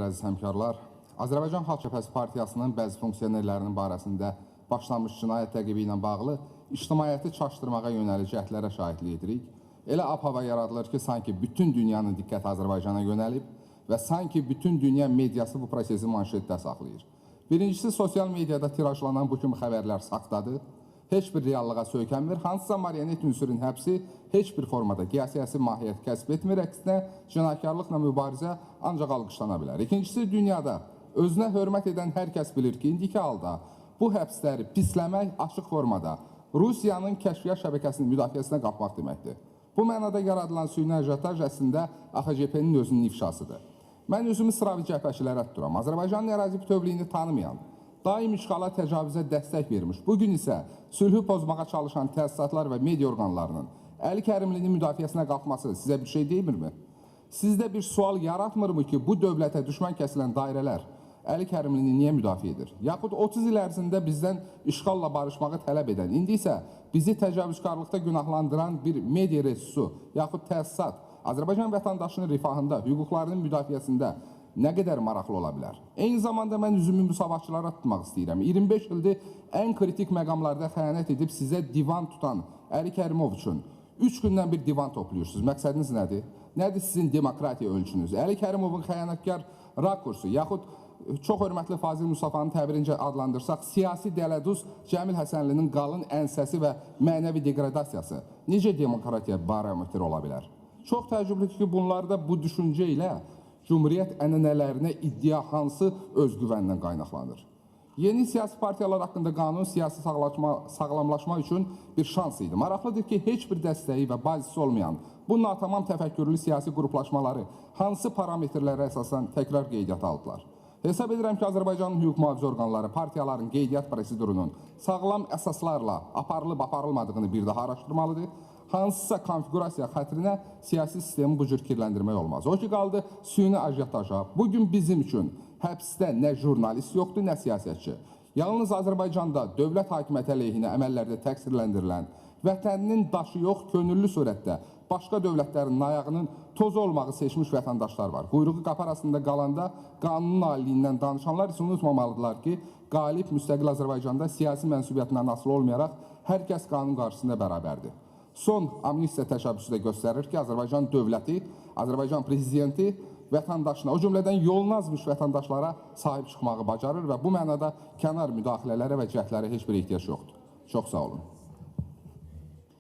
Əziz həmkarlar, Azərbaycan Xalq Cəbhəsi Partiyasının bəzi funksionerlərinin barəsində başlanmış cinayət təqibi ilə bağlı ictimaiyyəti çaşdırmağa yönəlik cəhdlərə şahidlik edirik. Elə ab-hava yaradılır ki, sanki bütün dünyanın diqqəti Azərbaycana yönəlib və sanki bütün dünya mediası bu prosesi manşetdə saxlayır. Birincisi, sosial mediada tirajlanan bu kimi xəbərlər saxtadır, heç bir reallığa söykənmir, hansısa marionet ünsürün həbsi heç bir formada siyasi mahiyyət kəsb etmir, əksinə cinayətkarlıqla mübarizə ancaq alqışlana bilər. İkincisi, dünyada özünə hörmət edən hər kəs bilir ki, indiki halda bu həbsləri pisləmək açıq formada Rusiyanın kəşfiyyat şəbəkəsinin müdafiəsinə qalxmaq deməkdir. Bu mənada yaradılan süni ajotaj əslində AXCP-nin özünün ifşasıdır. Mən özümü sıravi cəbhəçilərə tuturam. Azərbaycanın ərazi bütövlüyünü tanımayan, daim işğala təcavüzə dəstək vermiş, bugün isə sülhü pozmağa çalışan təsisatlar və media orqanlarının Əli Kərimlinin müdafiəsinə qalxması sizə bir şey deyilmirmi? Sizdə bir sual yaratmırmı ki, bu dövlətə düşmən kəsilən dairələr Əli Kərimlini niyə müdafiə edir? Yaxud 30 il ərzində bizdən işğalla barışmağı tələb edən, indi isə bizi təcavüzkarlıqda günahlandıran bir media resursu, yaxud təsisat, Azərbaycan vətəndaşının rifahında, hüquqlarının müdafiəsində nə qədər maraqlı ola bilər? Eyni zamanda mən üzümü müsavaşçılara tutmaq istəyirəm. 25 ildir ən kritik məqamlarda xəyanət edib sizə divan tutan Əli Kərimov üçün 3 gündən bir divan toplayırsınız. Məqsədiniz nədir? Nədir sizin demokratiya ölçünüz? Əli Kərimovun xəyanətkar rakursu, yaxud çox hörmətli Fazil Mustafanın təbirincə adlandırsaq, siyasi dələduz Cəmil Həsənlinin qalın ənsəsi və mənəvi degradasiyası necə demokratiya barometri ola bilər? Çox təəccüblüdür ki, bunlarda bu düşüncə ilə Cumhuriyyət ənənələrinə iddia hansı özgüvəndən qaynaqlanır. Yeni siyasi partiyalar haqqında qanun siyasi sağlamlaşma üçün bir şans idi. Maraqlıdır ki, heç bir dəstəyi və bazisi olmayan bu natamam təfəkkürlü siyasi qruplaşmaları hansı parametrlərə əsasən təkrar qeydiyyata aldılar. Hesab edirəm ki, Azərbaycanın hüquq mühafizə orqanları partiyaların qeydiyyat prosedurunun sağlam əsaslarla aparılıb-aparılmadığını bir daha araşdırmalıdır. Hansısa konfigurasiya xətrinə siyasi sistemi bu cür kirləndirmək olmaz. O ki, qaldı süni ajotaja. Bugün bizim üçün həbsdə nə jurnalist yoxdur, nə siyasətçi. Yalnız Azərbaycanda dövlət hakimiyyəti əleyhinə əməllərdə təqsirləndirilən, vətəninin daşı yox, könüllü surətdə başqa dövlətlərin ayağının toz olmağı seçmiş vətəndaşlar var. Quyruğu qapı arasında qalanda qanunun aliliyindən danışanlar isə unutmamalıdırlar ki, qalib müstəqil Azərbaycanda siyasi mənsubiyyətindən asılı olmayaraq hər kəs qanun qarşısında bərabərdir. Son amnistiya təşəbbüsü də göstərir ki, Azərbaycan dövləti, Azərbaycan prezidenti vətəndaşına, o cümlədən yolunu azmış vətəndaşlara sahib çıxmağı bacarır və bu mənada kənar müdaxilələrə və cəhdlərə heç bir ehtiyac yoxdur. Çox sağ olun.